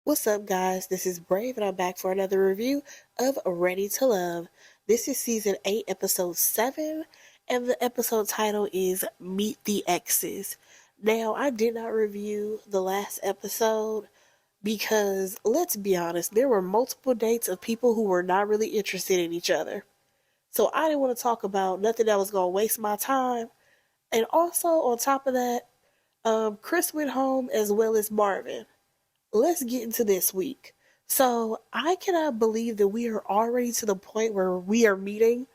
What's up, guys? This is Brave, and I'm back for another review of Ready to Love. This is season 8, episode 7, and the episode title is Meet the Exes. Now, I did not review the last episode because, let's be honest, there were multiple dates of people who were not really interested in each other. So I didn't want to talk about nothing that was going to waste my time. And also, on top of that, Chris went home as well as Marvin. Let's get into this week. So I cannot believe that we are already to the point where we are meeting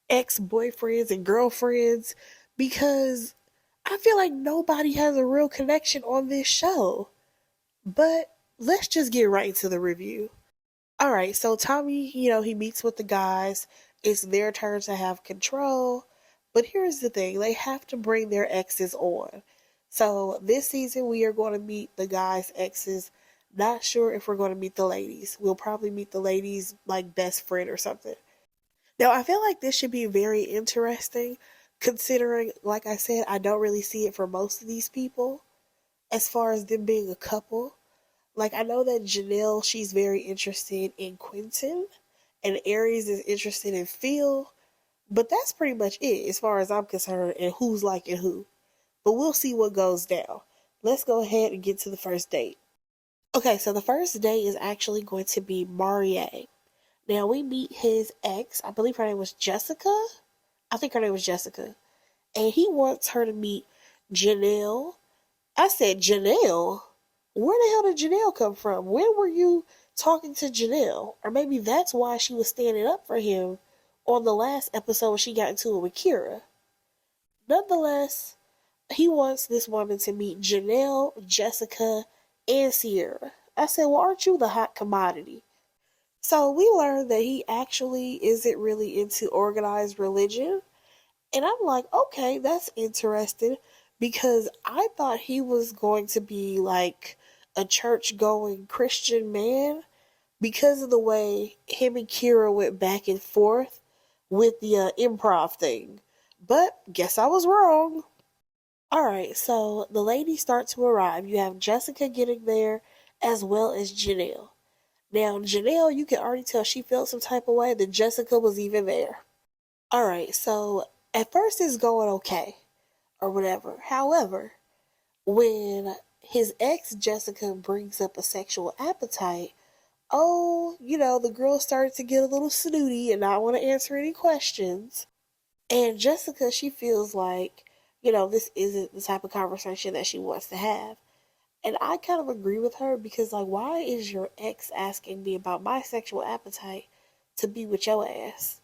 ex-boyfriends and girlfriends because I feel like nobody has a real connection on this show. But let's just get right into the review. All right, so Tommy, he meets with the guys. It's their turn to have control. But here's the thing, they have to bring their exes on. So this season, we are going to meet the guys' exes. Not sure if we're going to meet the ladies. We'll probably meet the ladies' like best friend or something. Now, I feel like this should be very interesting considering, like I said, I don't really see it for most of these people as far as them being a couple. Like, I know that Janelle, she's very interested in Quentin, and Aries is interested in Phil, but that's pretty much it as far as I'm concerned and who's liking who. But we'll see what goes down. Let's go ahead and get to the first date. Okay, so the first date is actually going to be Marie. Now, we meet his ex. I believe her name was Jessica. I think her name was Jessica. And he wants her to meet Janelle. I said, Janelle? Where the hell did Janelle come from? When were you talking to Janelle? Or maybe that's why she was standing up for him on the last episode when she got into it with Kira. Nonetheless, he wants this woman to meet Janelle, Jessica, and Sierra. I said, well, aren't you the hot commodity? So we learned that he actually isn't really into organized religion. And I'm like, okay, that's interesting because I thought he was going to be like a church going Christian man because of the way him and Kira went back and forth with the improv thing. But guess I was wrong. Alright, so the ladies start to arrive. You have Jessica getting there as well as Janelle. Now, Janelle, you can already tell she felt some type of way that Jessica was even there. Alright, so at first it's going okay, or whatever. However, when his ex Jessica brings up a sexual appetite, oh, the girl started to get a little snooty and not want to answer any questions. And Jessica, she feels like, this isn't the type of conversation that she wants to have. And I kind of agree with her because, like, why is your ex asking me about my sexual appetite to be with your ass?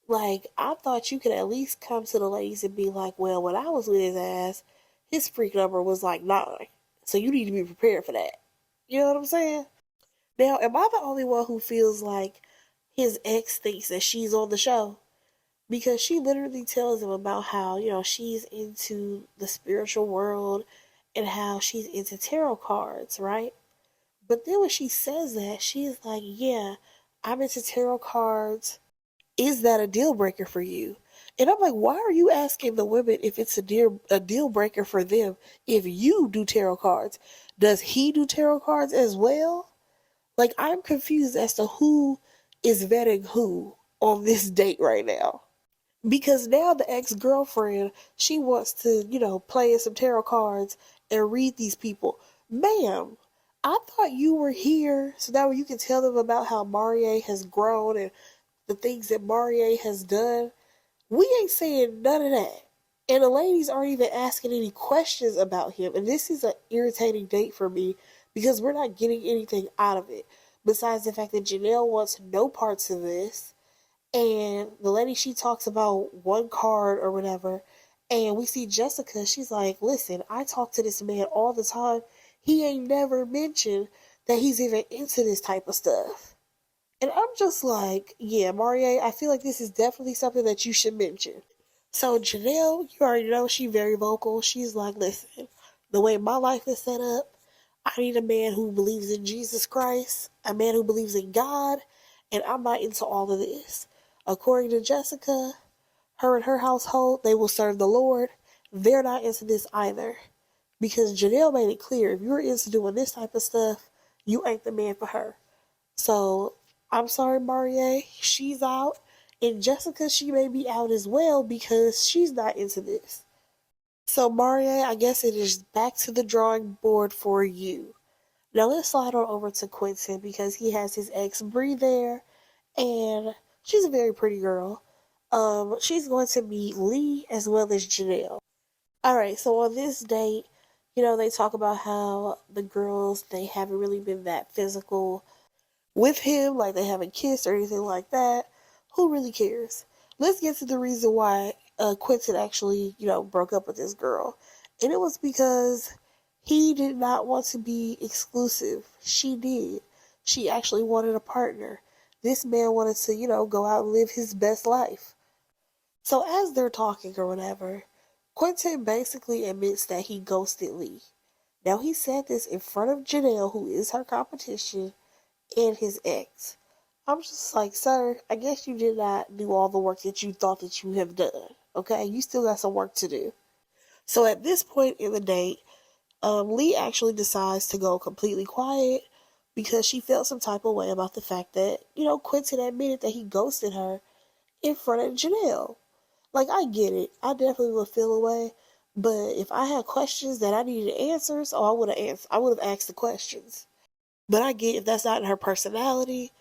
Like, I thought you could at least come to the ladies and be like, well, when I was with his ass, his freak number was like 9. So you need to be prepared for that. You know what I'm saying? Now, am I the only one who feels like his ex thinks that she's on the show? Because she literally tells him about how, she's into the spiritual world and how she's into tarot cards, right? But then when she says that, she's like, yeah, I'm into tarot cards. Is that a deal breaker for you? And I'm like, why are you asking the women if it's a deal breaker for them if you do tarot cards? Does he do tarot cards as well? Like, I'm confused as to who is vetting who on this date right now. Because now the ex-girlfriend, she wants to, play in some tarot cards and read these people. Ma'am, I thought you were here so that way you can tell them about how Marie has grown and the things that Marie has done. We ain't saying none of that. And the ladies aren't even asking any questions about him. And this is an irritating date for me because we're not getting anything out of it. Besides the fact that Janelle wants no parts of this. And the lady, she talks about one card or whatever. And we see Jessica, she's like, listen, I talk to this man all the time. He ain't never mentioned that he's even into this type of stuff. And I'm just like, yeah, Marie, I feel like this is definitely something that you should mention. So Janelle, you already know she's very vocal. She's like, listen, the way my life is set up, I need a man who believes in Jesus Christ, a man who believes in God, and I'm not into all of this. According to Jessica, her and her household, they will serve the Lord. They're not into this either. Because Janelle made it clear, if you're into doing this type of stuff, You ain't the man for her. So I'm sorry, Maria, she's out. And Jessica, she may be out as well because she's not into this. So, Maria, I guess it is back to the drawing board for you. Now, let's slide on over to Quentin because he has his ex Bree there, and she's a very pretty girl. She's going to meet Lee as well as Janelle. All right, so on this date, they talk about how the girls, they haven't really been that physical with him, like they haven't kissed or anything like that. Who really cares? Let's get to the reason why Quentin actually, broke up with this girl. And it was because he did not want to be exclusive. She did. She actually wanted a partner. This man wanted to, go out and live his best life. So as they're talking or whatever, Quentin basically admits that he ghosted Lee. Now he said this in front of Janelle, who is her competition, and his ex. I'm just like, sir, I guess you did not do all the work that you thought that you have done. Okay, you still got some work to do. So at this point in the date, Lee actually decides to go completely quiet because she felt some type of way about the fact that, Quentin admitted that he ghosted her in front of Janelle. Like, I get it. I definitely would feel away. But if I had questions that I needed answers, I would have asked the questions. But I get if that's not in her personality,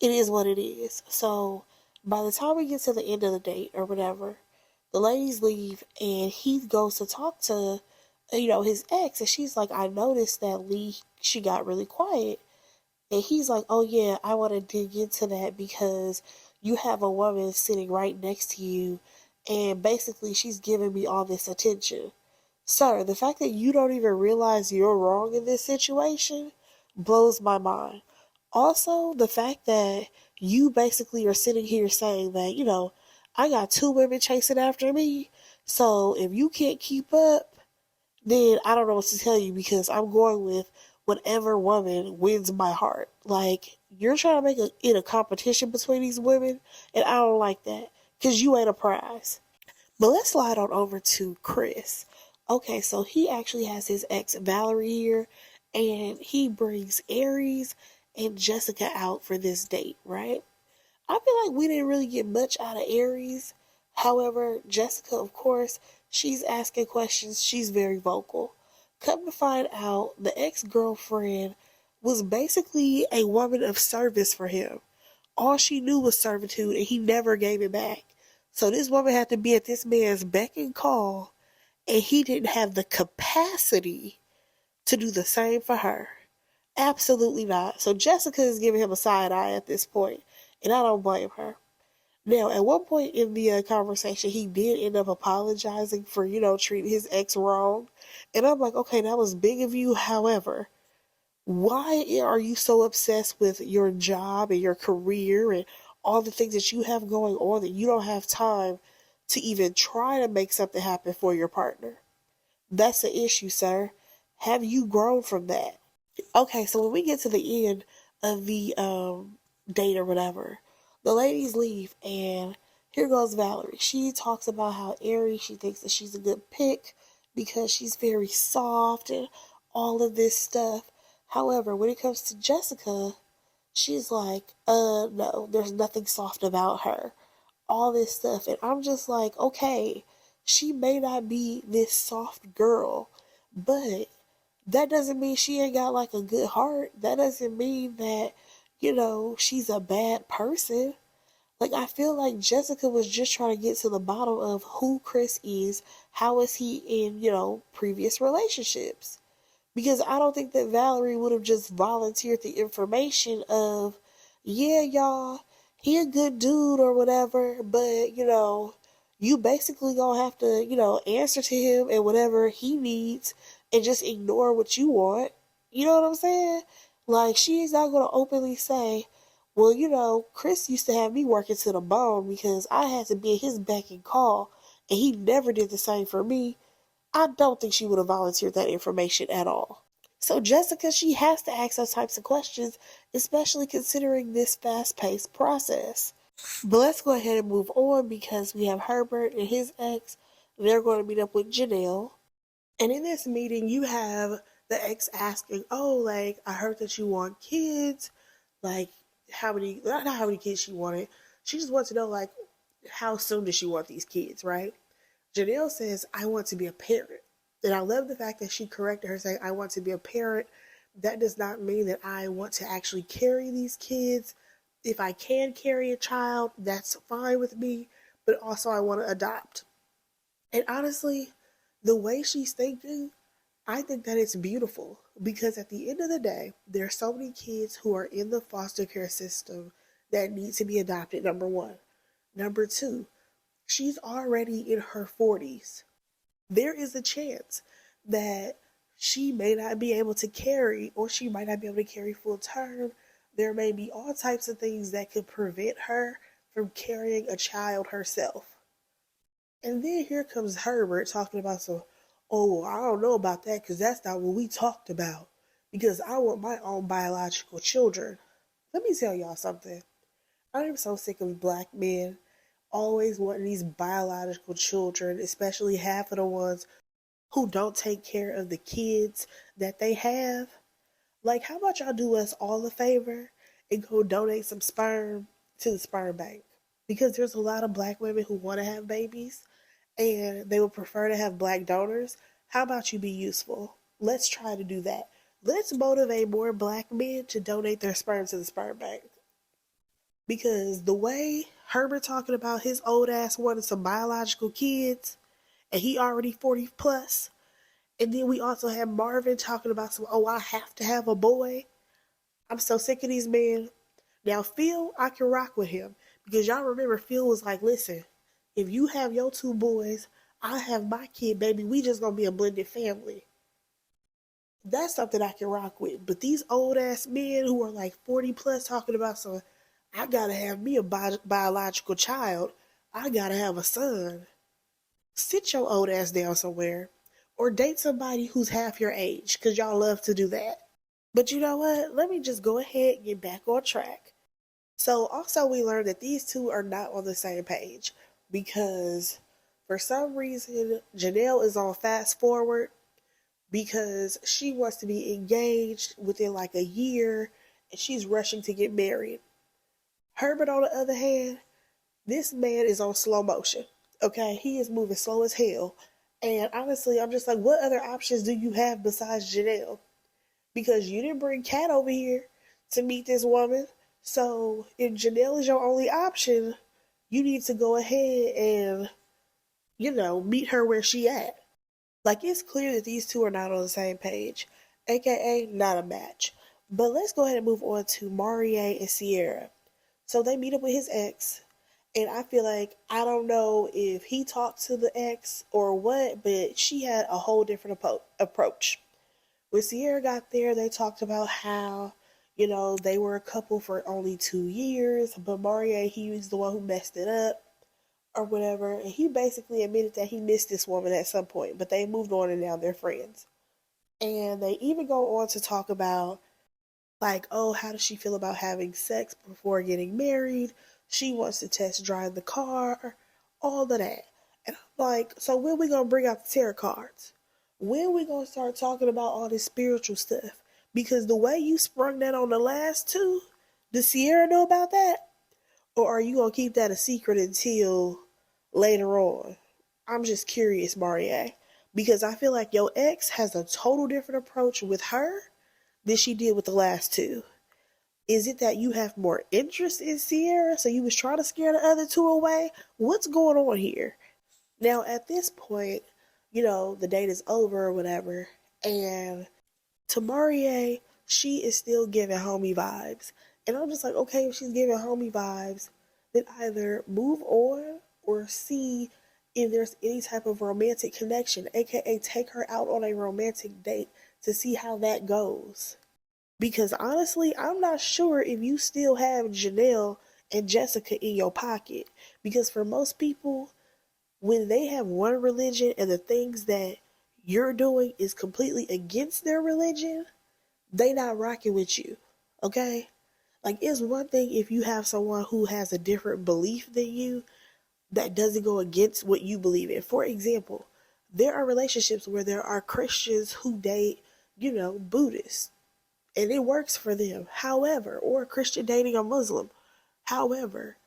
it is what it is. So by the time we get to the end of the date or whatever, the ladies leave and he goes to talk to, his ex, and she's like, I noticed that Lee, she got really quiet. And he's like, oh yeah, I want to dig into that because you have a woman sitting right next to you and basically she's giving me all this attention. Sir, the fact that you don't even realize you're wrong in this situation blows my mind. Also, the fact that you basically are sitting here saying that, I got two women chasing after me. So if you can't keep up, then I don't know what to tell you because I'm going with whatever woman wins my heart. Like, you're trying to make it a competition between these women, and I don't like that because you ain't a prize. But let's slide on over to Chris. Okay, so he actually has his ex Valerie here, and he brings Aries and Jessica out for this date, right? I feel like we didn't really get much out of Aries. However, Jessica, of course, she's asking questions. She's very vocal. Come to find out, the ex girlfriend was basically a woman of service for him. All she knew was servitude, and he never gave it back. So this woman had to be at this man's beck and call, and he didn't have the capacity to do the same for her. Absolutely not. So Jessica is giving him a side eye at this point, and I don't blame her. Now, at one point in the conversation, he did end up apologizing for, treating his ex wrong. And I'm like, okay, that was big of you. However, why are you so obsessed with your job and your career and all the things that you have going on that you don't have time to even try to make something happen for your partner? That's the issue, sir. Have you grown from that? Okay, so when we get to the end of the date or whatever, the ladies leave and here goes Valerie. She talks about how Aries, she thinks that she's a good pick because she's very soft and all of this stuff. However, when it comes to Jessica, she's like, no, there's nothing soft about her. All this stuff. And I'm just like, okay, she may not be this soft girl, but that doesn't mean she ain't got like a good heart. That doesn't mean that, she's a bad person. Like, I feel like Jessica was just trying to get to the bottom of who Chris is, how is he in, previous relationships. Because I don't think that Valerie would have just volunteered the information of, yeah, y'all, he a good dude or whatever, but, you basically gonna have to, answer to him and whatever he needs and just ignore what you want. You know what I'm saying? Like, she's not gonna openly say, well, Chris used to have me working to the bone because I had to be at his beck and call, and he never did the same for me. I don't think she would have volunteered that information at all. So Jessica, she has to ask those types of questions, especially considering this fast-paced process. But let's go ahead and move on because we have Herbert and his ex. They're going to meet up with Janelle. And in this meeting, you have the ex asking, oh, like, I heard that you want kids. Like, how many, not how many kids she wanted. She just wants to know, like, how soon does she want these kids, right? Janelle says, I want to be a parent. And I love the fact that she corrected her saying, I want to be a parent. That does not mean that I want to actually carry these kids. If I can carry a child, that's fine with me. But also, I want to adopt. And honestly, the way she's thinking, I think that it's beautiful because at the end of the day, there are so many kids who are in the foster care system that need to be adopted, number one. Number two, she's already in her 40s. There is a chance that she may not be able to carry, or she might not be able to carry full term. There may be all types of things that could prevent her from carrying a child herself. And then here comes Herbert talking about some, oh, I don't know about that because that's not what we talked about. Because I want my own biological children. Let me tell y'all something. I am so sick of black men always wanting these biological children, especially half of the ones who don't take care of the kids that they have. Like, how about y'all do us all a favor and go donate some sperm to the sperm bank? Because there's a lot of black women who want to have babies and they would prefer to have black donors. How about you be useful? Let's try to do that. Let's motivate more black men to donate their sperm to the sperm bank. Because the way Herbert talking about his old ass wanting some biological kids, and he already 40 plus, and then we also have Marvin talking about some, oh, I have to have a boy. I'm so sick of these men. Now, Phil, I can rock with him. Because y'all remember Phil was like, listen, if you have your two boys, I have my kid, baby. We just gonna be a blended family. That's something I can rock with. But these old ass men who are like 40 plus talking about some, I gotta have me a biological child. I gotta have a son. Sit your old ass down somewhere. Or date somebody who's half your age, because y'all love to do that. But you know what? Let me just go ahead and get back on track. So also we learned that these two are not on the same page because for some reason Janelle is on fast forward because she wants to be engaged within like a year and she's rushing to get married. Herbert, on the other hand, this man is on slow motion. Okay, he is moving slow as hell. And honestly, I'm just like, what other options do you have besides Janelle? Because you didn't bring Kat over here to meet this woman. So if Janelle is your only option, you need to go ahead and, meet her where she at. Like, it's clear that these two are not on the same page, aka not a match. But let's go ahead and move on to Maurier and Sierra. So they meet up with his ex, and I feel like, I don't know if he talked to the ex or what, but she had a whole different approach. When Sierra got there, they talked about how, they were a couple for only 2 years, but Maurier, he was the one who messed it up or whatever. And he basically admitted that he missed this woman at some point, but they moved on and now they're friends. And they even go on to talk about, like, oh, how does she feel about having sex before getting married? She wants to test drive the car, all of that. And I'm like, so when we gonna bring out the tarot cards? When we gonna start talking about all this spiritual stuff? Because the way you sprung that on the last two, does Sierra know about that? Or are you gonna keep that a secret until later on? I'm just curious, Maurier. Because I feel like your ex has a total different approach with her than she did with the last two. Is it that you have more interest in Sierra, so you was trying to scare the other two away? What's going on here? Now, at this point, the date is over or whatever, and to Maurier, she is still giving homie vibes. And I'm just like, okay, if she's giving homie vibes, then either move on or see if there's any type of romantic connection, aka take her out on a romantic date to see how that goes. Because honestly, I'm not sure if you still have Janelle and Jessica in your pocket. Because for most people, when they have one religion and the things that you're doing is completely against their religion, they not rocking with you. Okay? Like, it's one thing if you have someone who has a different belief than you that doesn't go against what you believe in. For example, there are relationships where there are Christians who date, Buddhist, and it works for them. However, or Christian dating a Muslim. However,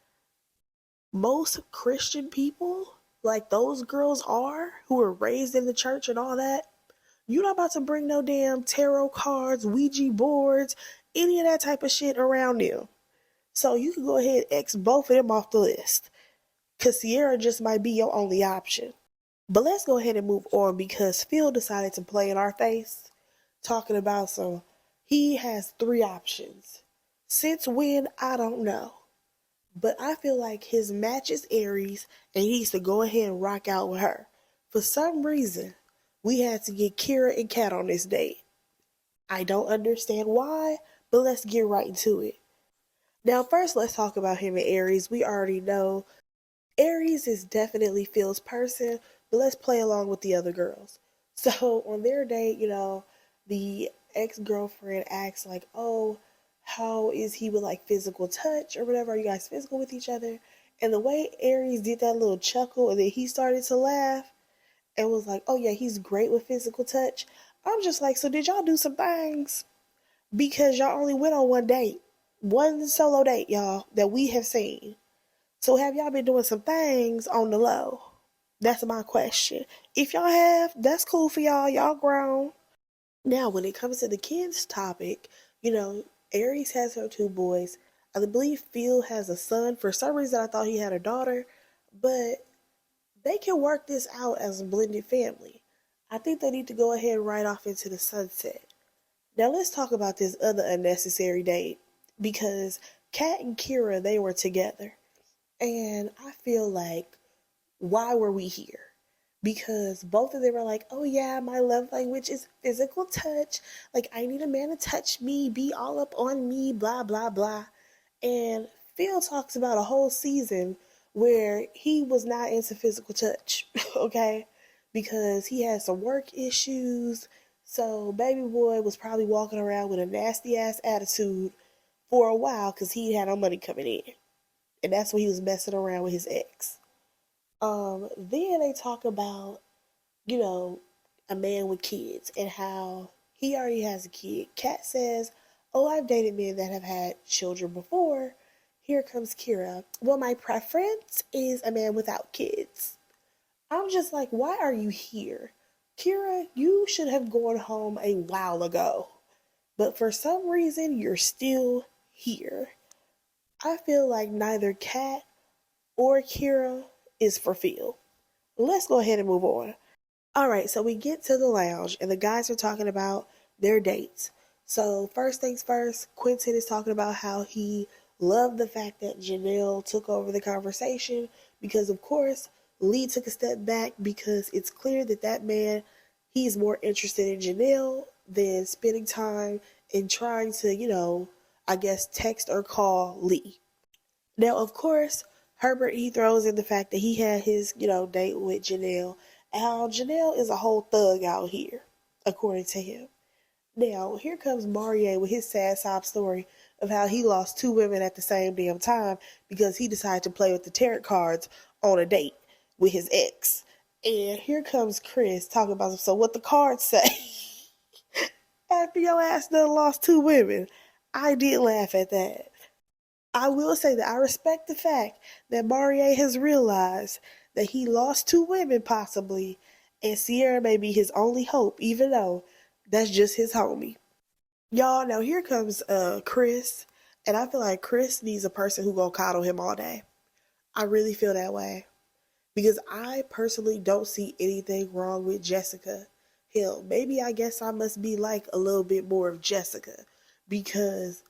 most Christian people, like those girls are, who were raised in the church and all that, you're not about to bring no damn tarot cards, Ouija boards, any of that type of shit around them. So you can go ahead and X both of them off the list. Because Sierra just might be your only option. But let's go ahead and move on because Phil decided to play in our face, talking about he has three options. Since when, I don't know. But I feel like his match is Aries and he needs to go ahead and rock out with her. For some reason, we had to get Kira and Kat on this date. I don't understand why, but let's get right into it. Now, first, let's talk about him and Aries. We already know Aries is definitely Phil's person, but let's play along with the other girls. So, on their date, the ex-girlfriend asks, like, oh, how is he with, like, physical touch or whatever? Are you guys physical with each other? And the way Aries did that little chuckle and then he started to laugh and was like, oh, yeah, he's great with physical touch. I'm just like, so did y'all do some things? Because y'all only went on one date. One solo date, y'all, that we have seen. So have y'all been doing some things on the low? That's my question. If y'all have, that's cool for y'all. Y'all grown. Now, when it comes to the kids topic, Aries has her two boys. I believe Phil has a son. For some reason, I thought he had a daughter. But they can work this out as a blended family. I think they need to go ahead and ride off into the sunset. Now, let's talk about this other unnecessary date. Because Kat and Kira, they were together. And I feel like, why were we here? Because both of them are like, oh yeah, my love language is physical touch. Like, I need a man to touch me, be all up on me, blah, blah, blah. And Phil talks about a whole season where he was not into physical touch, okay? Because he had some work issues. So baby boy was probably walking around with a nasty ass attitude for a while because he had no money coming in. And that's when he was messing around with his ex. Then they talk about, a man with kids and how he already has a kid. Kat says, oh, I've dated men that have had children before. Here comes Kira. Well, my preference is a man without kids. I'm just like, why are you here? Kira, you should have gone home a while ago. But for some reason, you're still here. I feel like neither Kat or Kira is for Phil. Let's go ahead and move on. All right, so we get to the lounge and the guys are talking about their dates. So first things first, Quentin is talking about how he loved the fact that Janelle took over the conversation because, of course, Lee took a step back because it's clear that that man, he's more interested in Janelle than spending time and trying to, I guess, text or call Lee. Now, of course, Herbert, he throws in the fact that he had his, date with Janelle, and how Janelle is a whole thug out here, according to him. Now, here comes Maurier with his sad sob story of how he lost two women at the same damn time because he decided to play with the tarot cards on a date with his ex. And here comes Chris talking about, so what the cards say? After your ass done lost two women. I did laugh at that. I will say that I respect the fact that Maurier has realized that he lost two women possibly, and Sierra may be his only hope, even though that's just his homie. Y'all, now here comes Chris, and I feel like Chris needs a person who gonna coddle him all day. I really feel that way. Because I personally don't see anything wrong with Jessica. Hell, maybe I guess I must be like a little bit more of Jessica. Because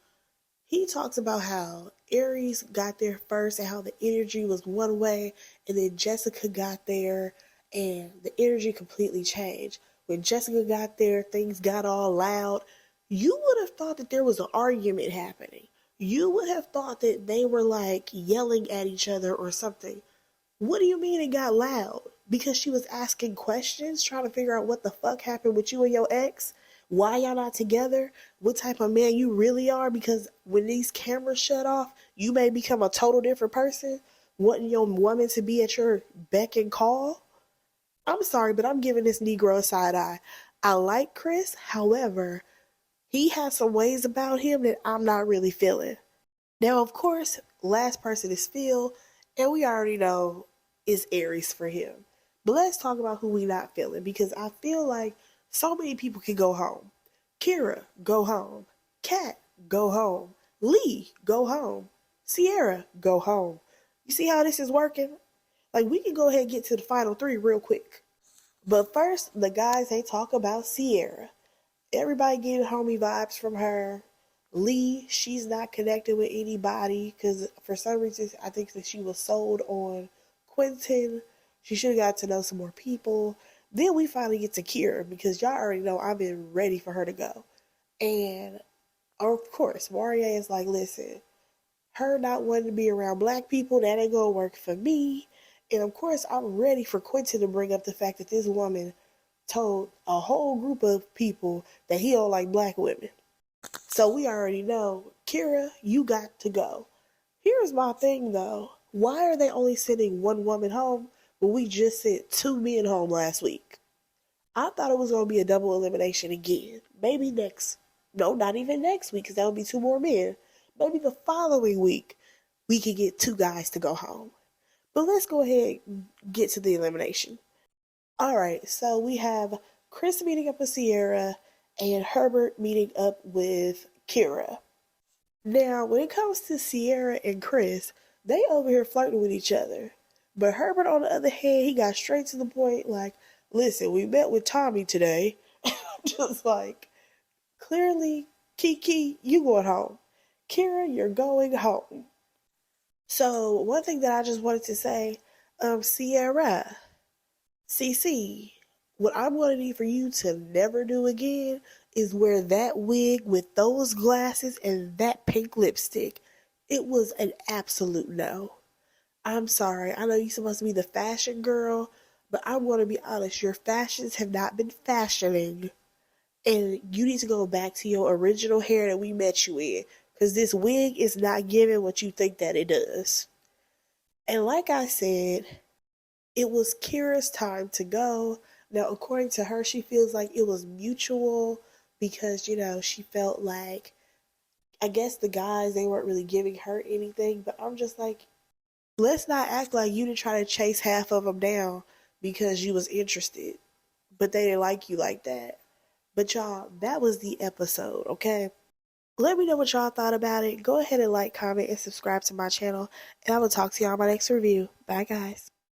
he talks about how Aries got there first and how the energy was one way, and then Jessica got there and the energy completely changed. When Jessica got there, things got all loud. You would have thought that there was an argument happening. You would have thought that they were like yelling at each other or something. What do you mean it got loud? Because she was asking questions, trying to figure out what the fuck happened with you and your ex? Why y'all not together? What type of man you really are? Because when these cameras shut off, you may become a total different person, wanting your woman to be at your beck and call. I'm sorry, but I'm giving this Negro a side eye. I like Chris, however, he has some ways about him that I'm not really feeling. Now, of course, last person is Phil, and we already know it's Aries for him. But let's talk about who we not feeling, because I feel like so many people can go home. Kira, go home. Kat, go home. Lee, go home. Sierra, go home. You see how this is working? Like, we can go ahead and get to the final three real quick. But first, the guys, they talk about Sierra. Everybody getting homie vibes from her. Lee, she's not connected with anybody because for some reason I think that she was sold on Quentin. She should have got to know some more people. Then we finally get to Kira because y'all already know I've been ready for her to go. And of course, Maria is like, listen, her not wanting to be around black people, that ain't gonna work for me. And of course, I'm ready for Quentin to bring up the fact that this woman told a whole group of people that he don't like black women. So we already know, Kira, you got to go. Here's my thing though. Why are they only sending one woman home when we just sent two men home last week? I thought it was going to be a double elimination again. Maybe next, no, not even next week, because that would be two more men. Maybe the following week, we could get two guys to go home. But let's go ahead and get to the elimination. All right, so we have Chris meeting up with Sierra and Herbert meeting up with Kira. Now, when it comes to Sierra and Chris, they over here flirting with each other. But Herbert, on the other hand, he got straight to the point, like, listen, we met with Tommy today. Just like, clearly, Kiki, you going home. Kira, you're going home. So, one thing that I just wanted to say, Sierra, CC, what I'm going to need for you to never do again is wear that wig with those glasses and that pink lipstick. It was an absolute no. I'm sorry. I know you're supposed to be the fashion girl, but I'm going to be honest. Your fashions have not been fashioning. And you need to go back to your original hair that we met you in. Because this wig is not giving what you think that it does. And like I said, it was Kira's time to go. Now, according to her, she feels like it was mutual because, she felt like, I guess the guys, they weren't really giving her anything. But I'm just like, let's not act like you didn't try to chase half of them down because you was interested. But they didn't like you like that. But y'all, that was the episode, okay? Let me know what y'all thought about it. Go ahead and like, comment, and subscribe to my channel. And I will talk to y'all in my next review. Bye, guys.